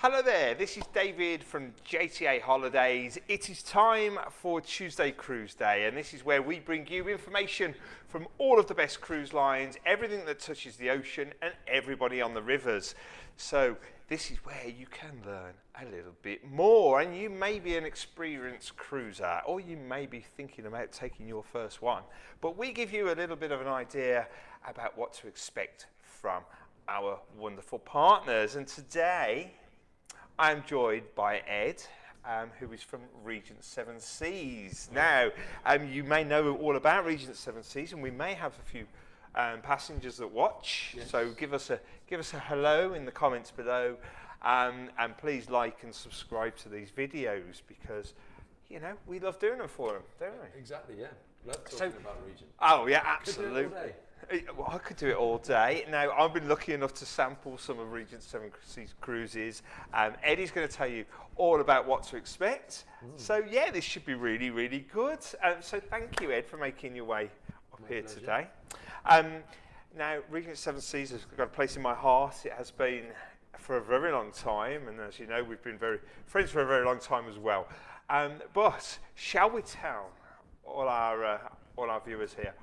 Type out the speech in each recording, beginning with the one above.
Hello there, this is David from JTA Holidays. It is time for Tuesday Cruise Day, and this is where we bring you information from all of the best cruise lines, everything that touches the ocean and everybody on the rivers. So this is where you can learn a little bit more, and you may be an experienced cruiser or you may be thinking about taking your first one, but we give you a little bit of an idea about what to expect from our wonderful partners. And today I'm joined by Ed, who is from Regent Seven Seas. Now, you may know all about Regent Seven Seas, and we may have a few passengers that watch. Yes. So give us a hello in the comments below, and please like and subscribe to these videos because you know we love doing them for them, don't we? Exactly, yeah. Love talking about Regent. Oh yeah, absolutely. Could do it all day. Well, I could do it all day. Now, I've been lucky enough to sample some of Regent Seven Seas cruises. Eddie's going to tell you all about what to expect. So, yeah, this should be really, really good. So, thank you, Ed, for making your way up here today. Now, Regent Seven Seas has got a place in my heart. It has been for a very long time. And as you know, we've been very friends for a very long time as well. But shall we tell all our viewers here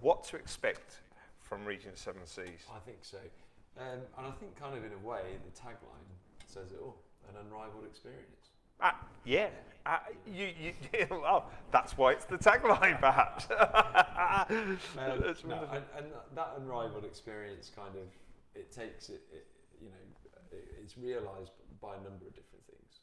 what to expect from Regent Seven Seas? I think so. And I think kind of in a way, the tagline says it all, an unrivaled experience. Yeah. Well, that's why it's the tagline, perhaps. And that unrivaled experience kind of, it takes it you know, it's realised by a number of different things.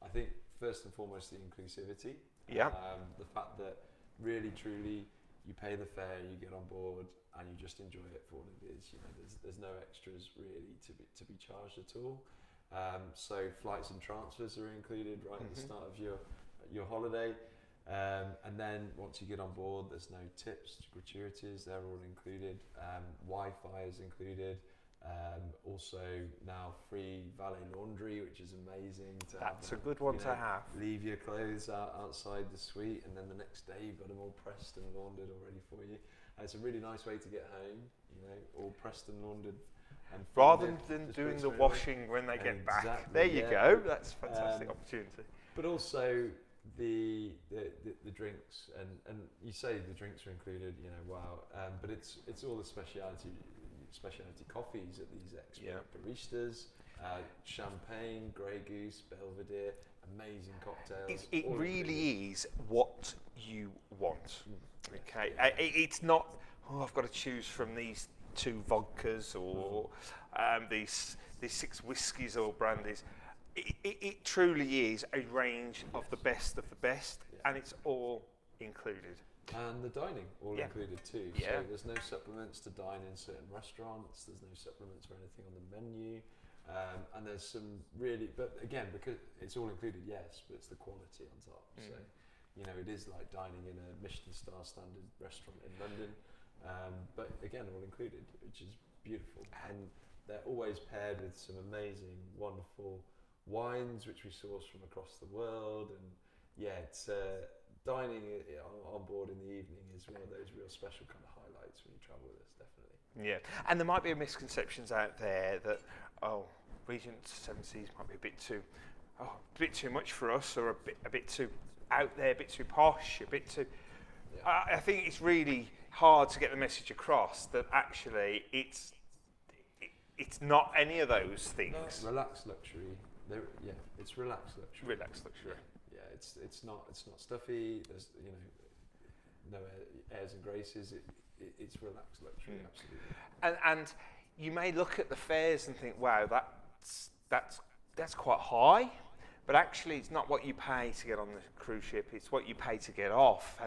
I think first and foremost, the inclusivity. Yeah. The fact that really, truly, you pay the fare, you get on board, and you just enjoy it for what it is. You know, there's no extras really to be charged at all. So flights and transfers are included right at the start of your holiday, and then once you get on board, there's no tips, gratuities. They're all included. Wi-Fi is included. Also now free valet laundry, which is amazing. That's a good one to have. Leave your clothes outside the suite, and then the next day you've got them all pressed and laundered all ready for you. And it's a really nice way to get home, you know, all pressed and laundered. And rather than doing the washing when they get back. There you go. That's a fantastic opportunity. But also the drinks, and you say the drinks are included, you know, wow. But it's all the specialty coffees at these expert baristas, champagne, Grey Goose, Belvedere, amazing cocktails. It really is what you want. Okay, it's not, oh, I've got to choose from these 2 vodkas or these 6 whiskies or brandies. It truly is a range of the best, and it's all included. And the dining, all included too. Yeah. So there's no supplements to dine in certain restaurants, there's no supplements for anything on the menu. And there's some really, but again, because it's all included, yes, but it's the quality on top. So, you know, it is like dining in a Michelin star standard restaurant in London. But again, all included, which is beautiful. And they're always paired with some amazing, wonderful wines, which we source from across the world. And yeah, it's dining on board in the evening is one of those real special kind of highlights when you travel with us, definitely. Yeah, and there might be misconceptions out there that, oh, Regent Seven Seas might be a bit too much for us, or a bit too out there, a bit too posh, a bit too. Yeah. I think it's really hard to get the message across that actually it's not any of those things. No, relaxed luxury. It's relaxed luxury. Relaxed luxury. Yeah, it's not stuffy. There's no airs and graces. It's relaxed luxury, absolutely. And you may look at the fares and think, wow, that's quite high, but actually it's not what you pay to get on the cruise ship. It's what you pay to get off.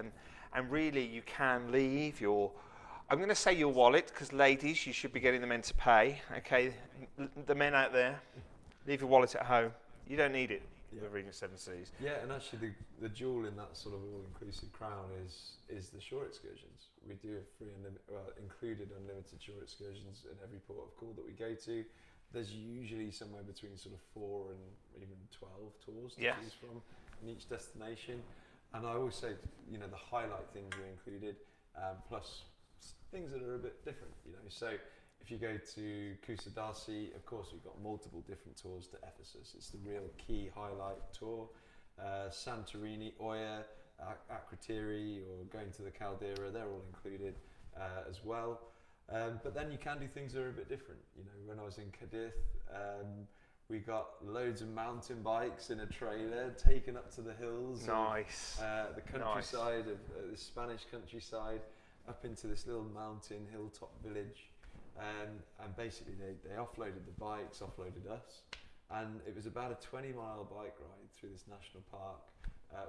And really, you can leave your, I'm going to say your wallet, because ladies, you should be getting the men to pay. Okay, the men out there, leave your wallet at home. You don't need it. The Regent Seven Seas. Yeah, and actually the jewel in that sort of all-inclusive crown is the shore excursions. We do have included unlimited shore excursions in every port of call that we go to. There's usually somewhere between sort of 4 and even 12 tours to choose from in each destination. And I always say, you know, the highlight things are included, plus things that are a bit different, you know. So If you go to Kusadasi, of course, we've got multiple different tours to Ephesus. It's the real key highlight tour. Santorini, Oya, Akrotiri, or going to the Caldera, they're all included as well. But then you can do things that are a bit different. You know, when I was in Cadiz, we got loads of mountain bikes in a trailer taken up to the hills. Nice. Of, the countryside of the Spanish countryside, up into this little mountain hilltop village. And basically they offloaded the bikes, offloaded us. And it was about a 20-mile bike ride through this national park,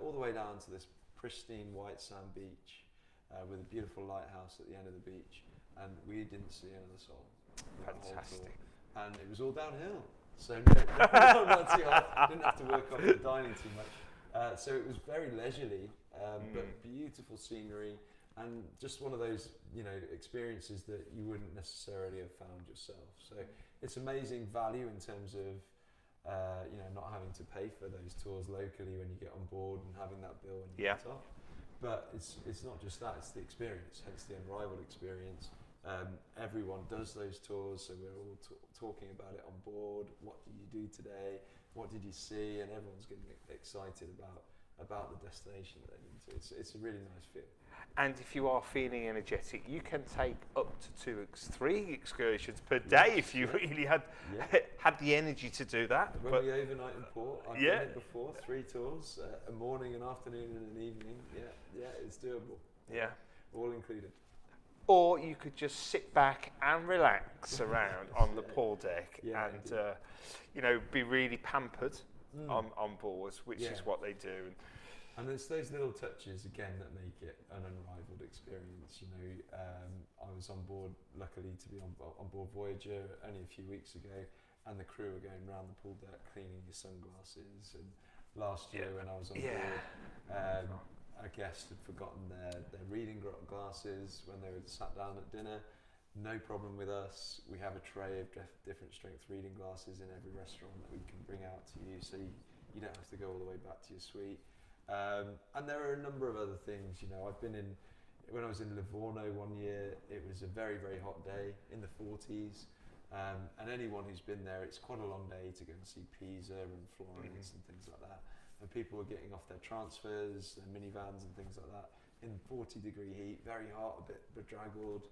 all the way down to this pristine white sand beach with a beautiful lighthouse at the end of the beach. And we didn't see another soul. Fantastic. And it was all downhill. So not too hard. Didn't have to work on the dining too much. So it was very leisurely, but beautiful scenery. And just one of those, you know, experiences that you wouldn't necessarily have found yourself. So it's amazing value in terms of, you know, not having to pay for those tours locally when you get on board and having that bill when you get off. But it's not just that; it's the experience, hence the unrivaled experience. Everyone does those tours, so we're all talking about it on board. What did you do today? What did you see? And everyone's getting excited about the destination that they're into. It's a really nice feel. And if you are feeling energetic, you can take up to 3 excursions per day if you really had the energy to do that. When we overnight in port, I've done it before, 3 tours, a morning, an afternoon and an evening. Yeah, it's doable. Yeah. All included. Or you could just sit back and relax around on the pool deck and you know, be really pampered on board, which is what they do. And it's those little touches again that make it an unrivaled experience. You know, I was on board, luckily to be on board Voyager only a few weeks ago, and the crew were going around the pool deck cleaning your sunglasses. And last year when I was on board, a guest had forgotten their reading glasses when they were sat down at dinner. No problem with us. We have a tray of different strength reading glasses in every restaurant that we can bring out to you, so you don't have to go all the way back to your suite. And there are a number of other things. You know, when I was in Livorno one year, it was a very, very hot day in the 40s. And anyone who's been there, it's quite a long day to go and see Pisa and Florence and things like that. And people were getting off their transfers, their minivans and things like that in 40-degree heat, very hot, a bit bedraggled.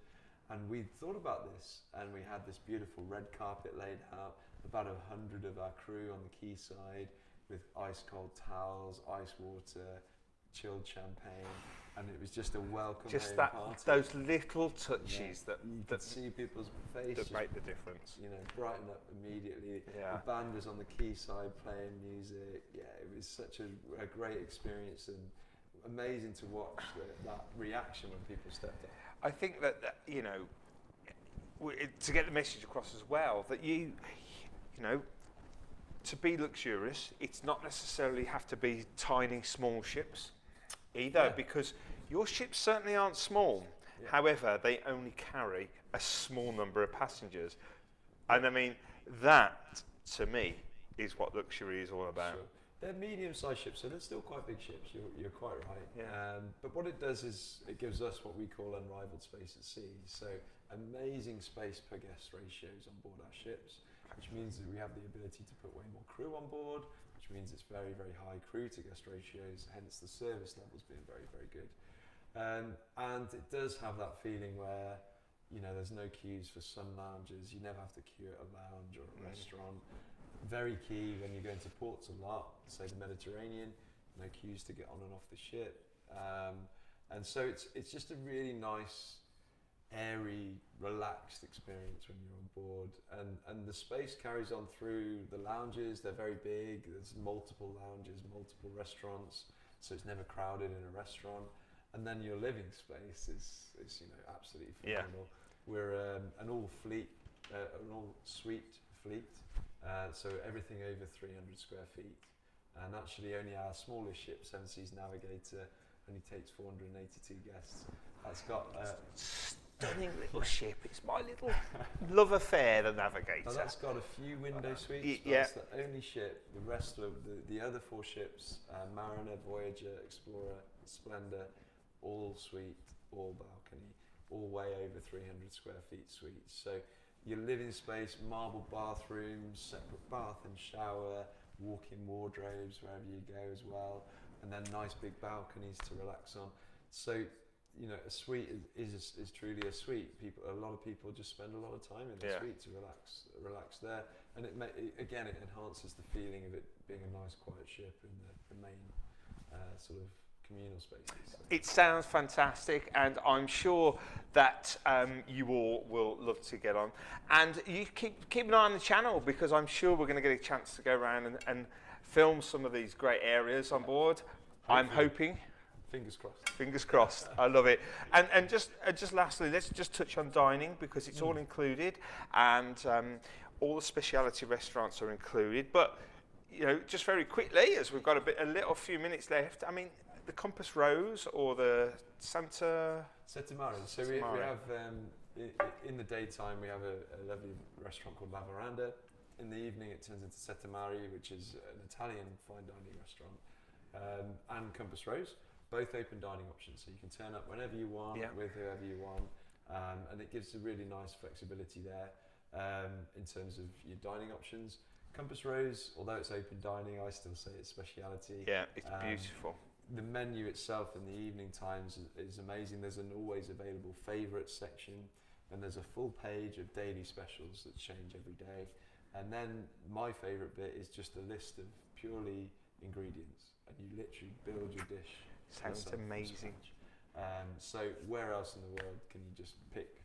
And we thought about this, and we had this beautiful red carpet laid out, about 100 of our crew on the quayside, with ice cold towels, ice water, chilled champagne, and it was just a welcome just home party. Those little touches that see people's faces that make the difference. You know, brighten up immediately. Yeah. The band was on the quayside playing music. Yeah, it was such a great experience and amazing to watch that reaction when people stepped up. I think that you know, to get the message across as well, that you know. To be luxurious, it's not necessarily have to be tiny, small ships either, because your ships certainly aren't small. Yeah. However, they only carry a small number of passengers. And I mean, that, to me, is what luxury is all about. Sure. They're medium-sized ships, so they're still quite big ships, you're quite right. Yeah. But what it does is it gives us what we call unrivaled space at sea. So amazing space per guest ratios on board our ships, which means that we have the ability to put way more crew on board, which means it's very, very high crew to guest ratios, hence the service levels being very, very good. And it does have that feeling where, you know, there's no queues for sun lounges, you never have to queue at a lounge or a restaurant. Very key when you go into ports a lot, say the Mediterranean, no queues to get on and off the ship. And so it's just a really nice, airy, relaxed experience when you're on board, and the space carries on through the lounges. They're very big. There's multiple lounges, multiple restaurants, so it's never crowded in a restaurant. And then your living space is you know, absolutely phenomenal. We're an all suite fleet, so everything over 300 square feet. And actually, only our smallest ship, Seven Seas Navigator, only takes 482 guests. That's got stunning little ship. It's my little love affair, the Navigator. Now that's got a few window suites. That's the only ship. The rest of the other 4 ships, Mariner, Voyager, Explorer, Splendor, all suite, all balcony, all way over 300 square feet suites. So your living space, marble bathrooms, separate bath and shower, walk-in wardrobes wherever you go as well, and then nice big balconies to relax on. So, you know, a suite is truly a suite. A lot of people just spend a lot of time in the suite to relax there, and it enhances the feeling of it being a nice quiet ship in the main sort of communal spaces. It sounds fantastic, and I'm sure that you all will love to get on. And you keep an eye on the channel, because I'm sure we're going to get a chance to go around and film some of these great areas on board. I'm hoping. Fingers crossed. Fingers crossed. I love it. And just lastly, let's just touch on dining, because it's all included, and all the specialty restaurants are included. But you know, just very quickly, as we've got a little few minutes left. I mean, the Compass Rose or the Santa Mare. So we have in the daytime we have a lovely restaurant called La Veranda. In the evening it turns into Santa Mare, which is an Italian fine dining restaurant, and Compass Rose. Both open dining options, so you can turn up whenever you want, with whoever you want, and it gives a really nice flexibility there in terms of your dining options. Compass Rose, although it's open dining, I still say it's speciality. Yeah, it's beautiful. The menu itself in the evening times is amazing. There's an always available favourites section, and there's a full page of daily specials that change every day. And then my favourite bit is just a list of purely ingredients, and you literally build your dish. Sounds amazing. So where else in the world can you just pick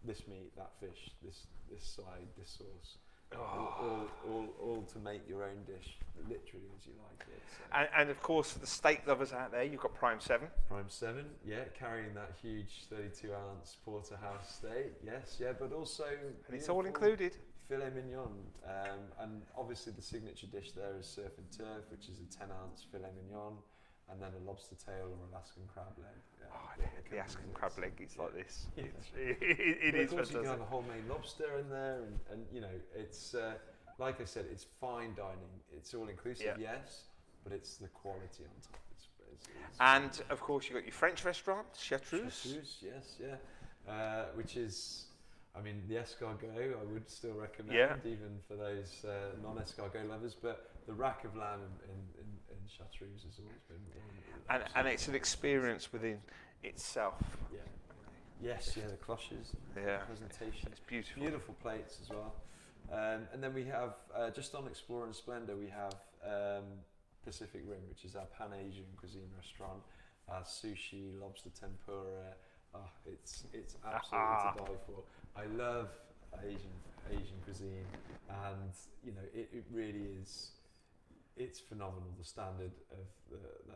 this meat, that fish, this side, this sauce, all to make your own dish, literally as you like it. So. And of course, for the steak lovers out there, you've got Prime 7. Prime 7, yeah, carrying that huge 32-ounce porterhouse steak, yes, yeah, but also... And it's all included. Filet mignon, and obviously the signature dish there is surf and turf, which is a 10-ounce filet mignon, and then a lobster tail or Alaskan crab leg. Yeah, the Alaskan crab leg is like this. Yeah. It is fantastic. You can have fantastic. a homemade lobster in there, and you know, it's like I said, it's fine dining. It's all inclusive, yes, but it's the quality on top. It's and of course, you've got your French restaurant, Chartreuse. Chartreuse, yes, yeah, which is, I mean, the escargot I would still recommend, even for those non-escargot lovers. But the rack of lamb in Chartreuse has always been and it's an experience within itself. Yeah. Yes, yeah, the cloches, the presentation. It's beautiful. Beautiful plates as well. And then we have, just on Explorer and Splendor, we have Pacific Rim, which is our Pan-Asian cuisine restaurant. Sushi, lobster tempura. It's absolutely to die for. I love Asian cuisine, and you know, it really is. It's phenomenal. The standard of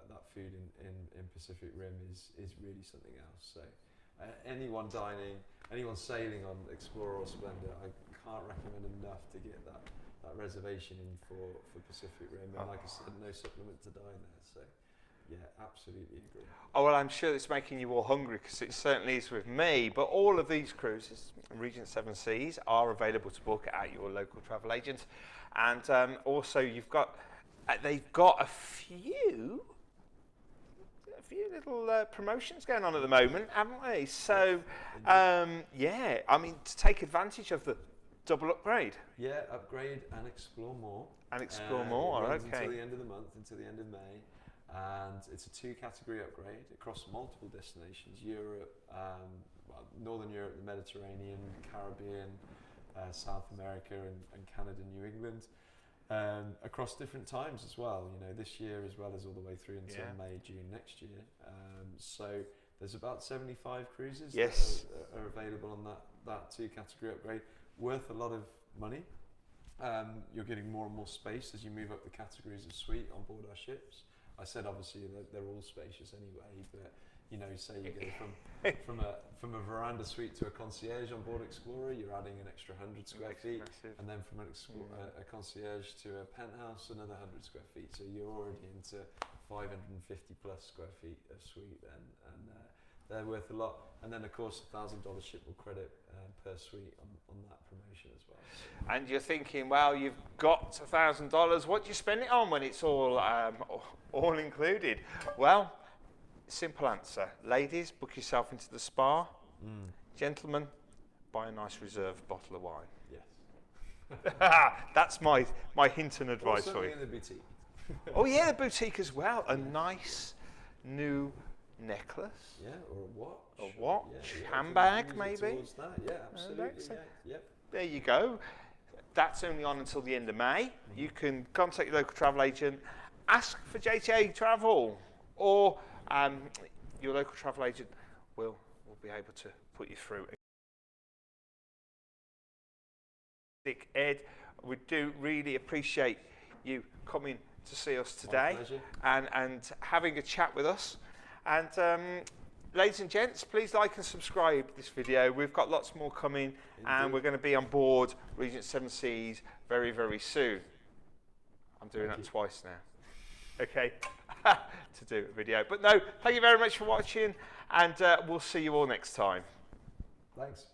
that food in Pacific Rim is really something else. So anyone sailing on Explorer or Splendor, I can't recommend enough to get that reservation in for Pacific Rim. And like I said, no supplement to dine there. So yeah, absolutely agree. Oh, well, I'm sure it's making you all hungry, because it certainly is with me. But all of these cruises, Regent Seven Seas, are available to book at your local travel agent. And also, they've got a few little promotions going on at the moment, haven't they? So, yeah, I mean, to take advantage of the double upgrade. Yeah, upgrade and explore more. And explore more, it runs okay. Until the end of the month, until the end of May. And it's a 2-category upgrade across multiple destinations: Europe, Northern Europe, the Mediterranean, Caribbean, South America, and Canada, New England. Across different times as well, you know, this year as well as all the way through until May, June next year. So there's about 75 cruises that are available on that 2-category upgrade, worth a lot of money. You're getting more and more space as you move up the categories of suite on board our ships. I said obviously that they're all spacious anyway, but you know, say you go from a veranda suite to a concierge on board Explorer, you're adding an extra 100 square feet, and then from a concierge to a penthouse, another 100 square feet. So you're already into 550 plus square feet of suite then, and they're worth a lot. And then of course $1,000 shipable credit per suite on that promotion as well. And you're thinking, well, you've got $1,000. What do you spend it on when it's all included? Well, simple answer. Ladies, book yourself into the spa. Gentlemen, buy a nice reserve bottle of wine. Yes. That's my hint and advice Or for you. something in the boutique. Oh yeah, the boutique as well. A nice new necklace. Yeah, or a watch. A watch, Yeah, handbag use it maybe. towards that. Yeah, absolutely. so- Yeah, yep. There you go. That's only on until the end of May. You can contact your local travel agent, ask for JTA travel, or your local travel agent will be able to put you through. Ed, we do really appreciate you coming to see us today and having a chat with us. And ladies and gents, please like and subscribe this video. We've got lots more coming. And we're going to be on board Regent Seven Seas very, very soon. I'm doing that twice now. Okay, to do a video. But no, thank you very much for watching, and we'll see you all next time. Thanks.